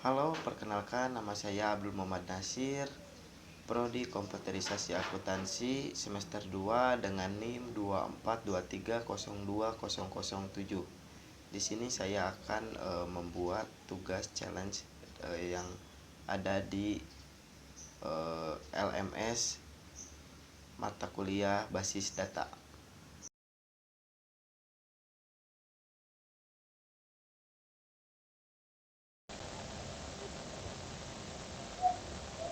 Halo, perkenalkan nama saya Abdul Muhammad Nasir, Prodi Komputerisasi Akuntansi semester 2 dengan NIM 2423020007. Di sini saya akan membuat tugas challenge yang ada di LMS mata kuliah basis data.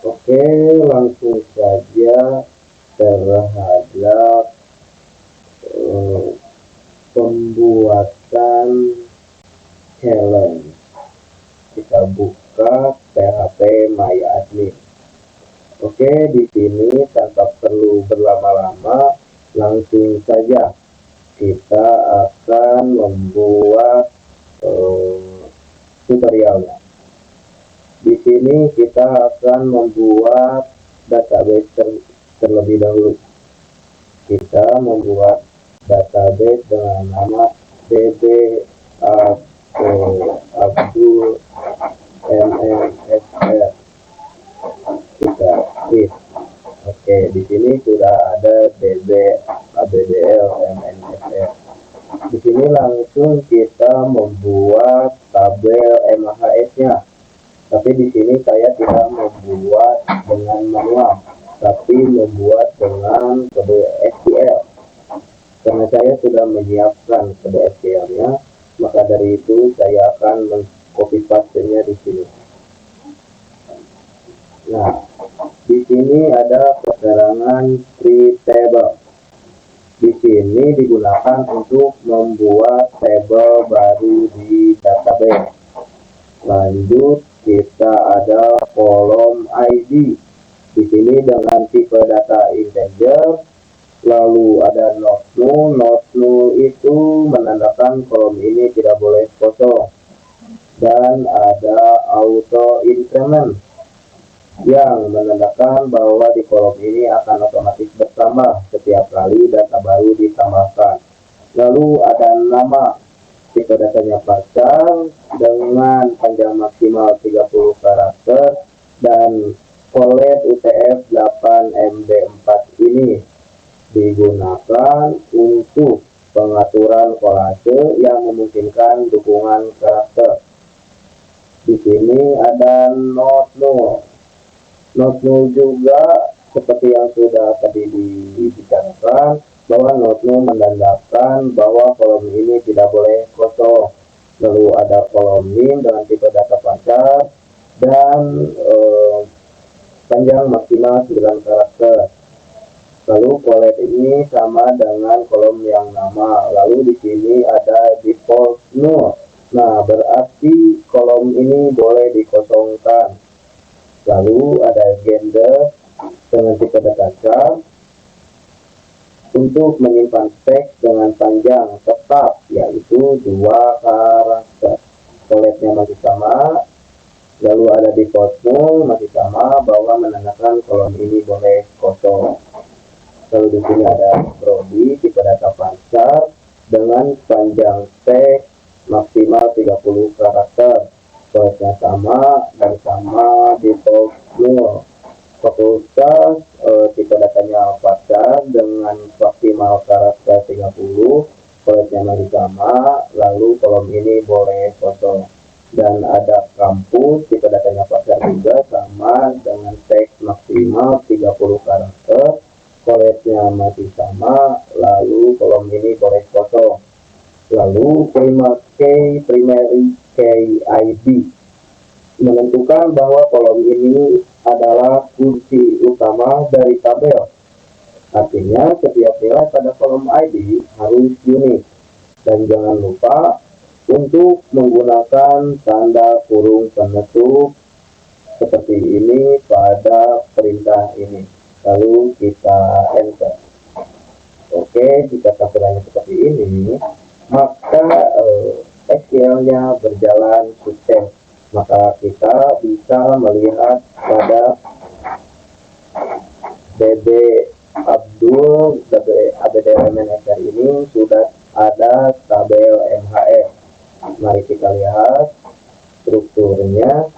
Oke, langsung saja terhadap pembuatan challenge. Kita buka PHP MyAdmin. Oke, di sini tanpa perlu berlama-lama, langsung saja kita akan membuat tutorialnya. Di sini kita akan membuat database terlebih dahulu. Kita membuat database dengan nama db Abdul MNSR. Kita klik. Oke, di sini sudah ada db abdl MNSR. Di sini langsung kita membuat tabel MHS-nya. Tapi di sini saya tidak membuat dengan manual, tapi membuat dengan kode SQL. Karena saya sudah menyiapkan kode SQL-nya, maka dari itu saya akan mengcopy paste-nya di sini. Nah, di sini ada keterangan free table. Di sini digunakan untuk membuat tabel baru di database. Lanjut, kita ada kolom ID. Di sini dengan tipe data integer. Lalu ada not null. Not null itu menandakan kolom ini tidak boleh kosong. Dan ada auto increment yang menandakan bahwa di kolom ini akan otomatis bertambah setiap kali data baru ditambahkan. Lalu ada nama. Tipe datanya pasang dengan panjang maksimal 30 karakter dan colet UTF-8 MD4 ini digunakan untuk pengaturan kolase yang memungkinkan dukungan karakter. Di sini ada not null. Not null juga seperti yang sudah tadi dibicarakan, bahwa not null menandakan bahwa kolom ini tidak boleh kosong. Lalu ada kolom min dengan tipe data pasar dan panjang maksimal 9 karakter. Lalu colet ini sama dengan kolom yang nama. Lalu di sini ada default null. Nah, berarti kolom ini boleh dikosongkan. Lalu ada gender dengan tipe data char untuk menyimpan teks dengan panjang tetap yaitu 2 karakter. Coletnya masih sama. Lalu ada default null masih sama bahwa menandakan kolom ini boleh kosong. Lalu di sini ada prodi tipe data pasar dengan panjang teks maksimal 30 karakter. Coletnya sama dan sama default null. Fakultas tipe datanya pasar dengan maksimal karakter 30, coletnya masih sama, lalu kolom ini boleh kosong. Dan ada kampus tipe datanya pasar juga sama dengan teks maksimal 30 karakter, coletnya masih sama, lalu kolom ini boleh kosong. Lalu primary key ID menentukan bahwa kolom ini adalah kunci utama dari tabel. Artinya setiap nilai pada kolom ID harus unik. Dan jangan lupa untuk menggunakan tanda kurung penutup seperti ini pada perintah ini. Lalu kita enter. Oke, jika tampilannya seperti ini, maka SQL-nya berjalan sukses. Maka kita bisa melihat pada db Abdul MNSR ini sudah ada tabel MHS. Mari kita lihat strukturnya.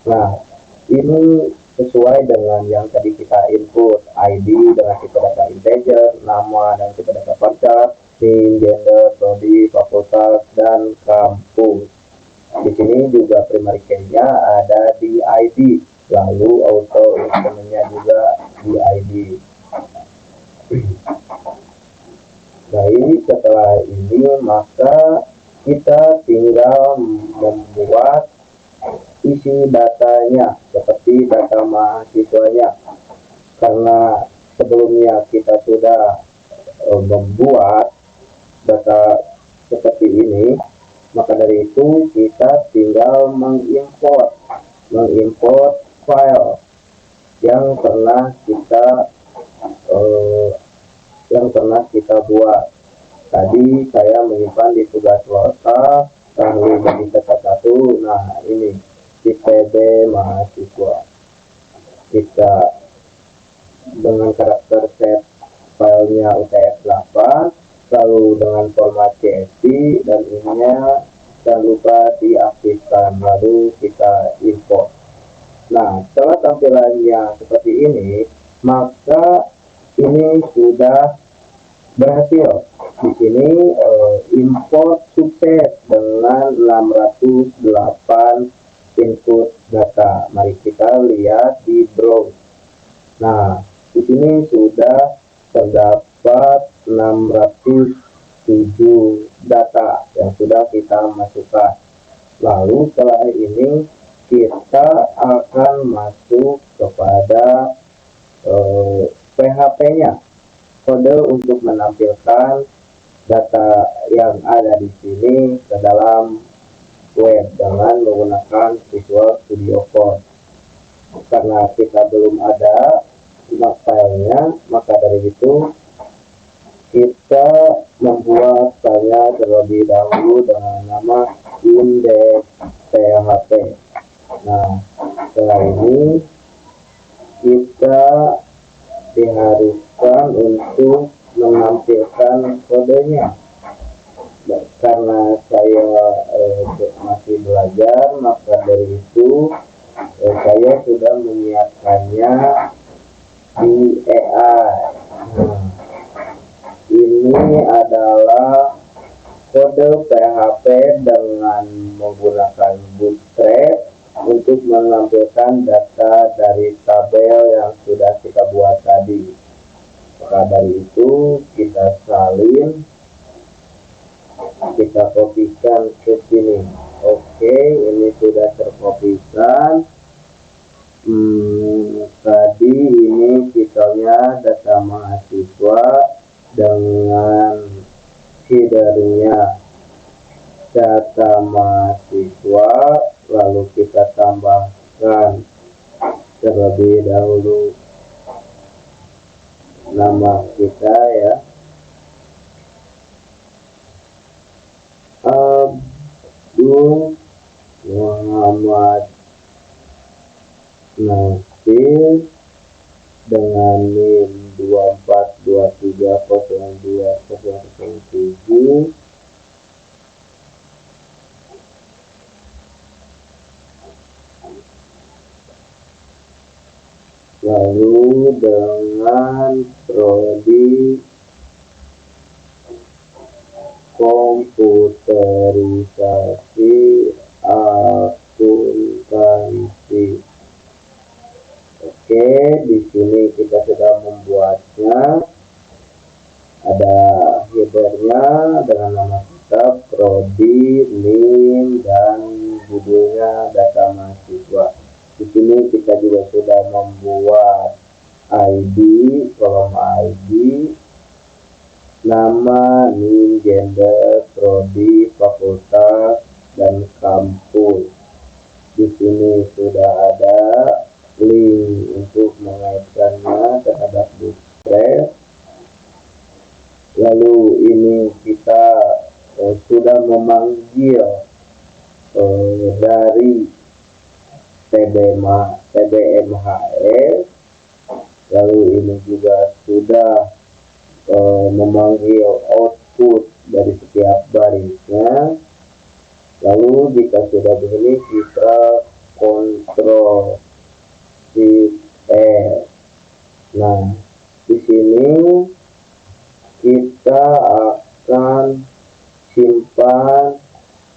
Nah, ini sesuai dengan yang tadi kita input, ID dengan tipe data integer, nama dan tipe data varchar, name, gender, prodi, fakultas, dan kampus. Di sini juga primary key-nya ada di ID, lalu auto instrumennya juga di ID. Baik, setelah ini maka kita tinggal membuat isi datanya seperti data mahasiswanya, karena sebelumnya kita sudah membuat data seperti ini, maka dari itu kita tinggal mengimport file yang pernah kita buat. Tadi saya menyimpan di tugas WhatsApp, lalu bagi data satu. Nah, ini di PB mahasiswa kita dengan karakter set filenya UTF-8, lalu dengan format CSV, dan ininya jangan lupa diaktifkan, lalu kita import. Nah, setelah tampilannya seperti ini, maka ini sudah berhasil. Di sini import sukses dengan 608 input data. Mari kita lihat di browse. Nah, di sini sudah terdapat 607 data yang sudah kita masukkan. Lalu setelah ini kita akan masuk kepada PHP-nya, kode untuk menampilkan data yang ada di sini ke dalam web dengan menggunakan Visual Studio Code. Karena kita belum ada filenya, maka dari itu kita membuat filenya terlebih dahulu dengan nama index.php. Nah, setelah ini kita diharuskan untuk menampilkan kodenya. Karena saya masih belajar, maka dari itu saya sudah menyiapkannya di AI. Ini adalah kode PHP dengan menggunakan Bootstrap untuk menampilkan data dari tabel yang sudah kita buat tadi. Maka dari itu kita salin, kita kopikan ke sini. Oke, ini sudah terkopikan. Tadi ini filenya data mahasiswa dengan headernya data mahasiswa, lalu kita tambahkan terlebih dahulu nama kita ya, Abdul Muhammad Nasir dengan NIM 24230207, lalu dengan prodi komputerisasi akuntansi. Oke, di sini kita sudah membuatnya. Ada headernya dengan nama kita, prodi, NIM, dan judulnya data mahasiswa. Di sini kita juga sudah membuat ID, kolom ID, nama, NIM, gender, prodi, fakultas, dan kampus. Di sini sudah ada link untuk mengaitkannya terhadap Bootstrap. Lalu ini kita sudah memanggil dari TBMHS. Lalu ini juga sudah memanggil output dari setiap barisnya. Lalu jika sudah begini kita Ctrl Shift S. Nah, di sini kita akan simpan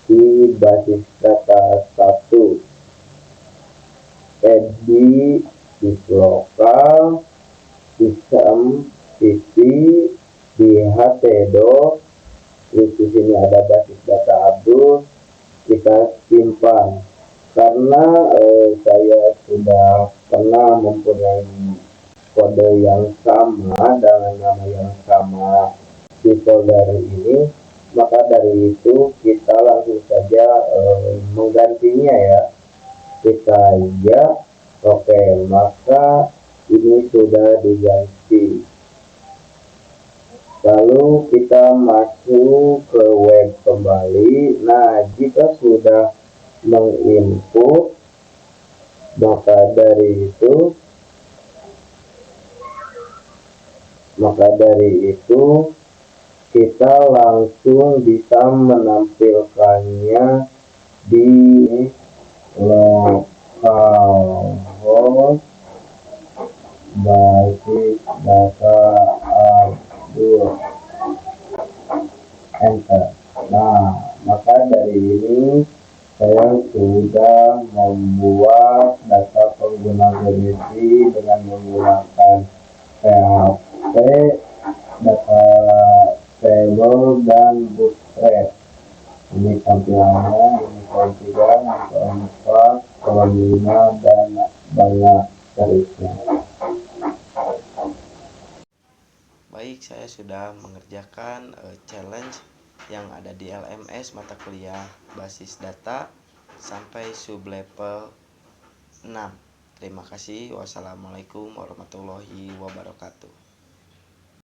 di basis data 1, add di lokal, sistem isi di htdoc. Di sini ada basis data Abdul, kita simpan karena saya sudah pernah mempunyai kode yang sama dengan nama yang sama di folder ini, maka dari itu kita langsung saja menggantinya ya. Kita ya, oke, maka ini sudah diganti. Lalu kita masuk ke web kembali. Nah, jika sudah menginput, maka dari itu kita langsung bisa menampilkannya di localhost basis data Abdul, enter. Nah, maka dari ini saya sudah membuat data pengguna Genesis dengan menggunakan PHP, data table, dan bootstrap. Ini tampilannya, ini kolom 3, kolom 4, kolom 5, dan banyak seterusnya. Baik, saya sudah mengerjakan challenge yang ada di LMS mata kuliah basis data sampai sublevel 6. Terima kasih. Wassalamualaikum warahmatullahi wabarakatuh.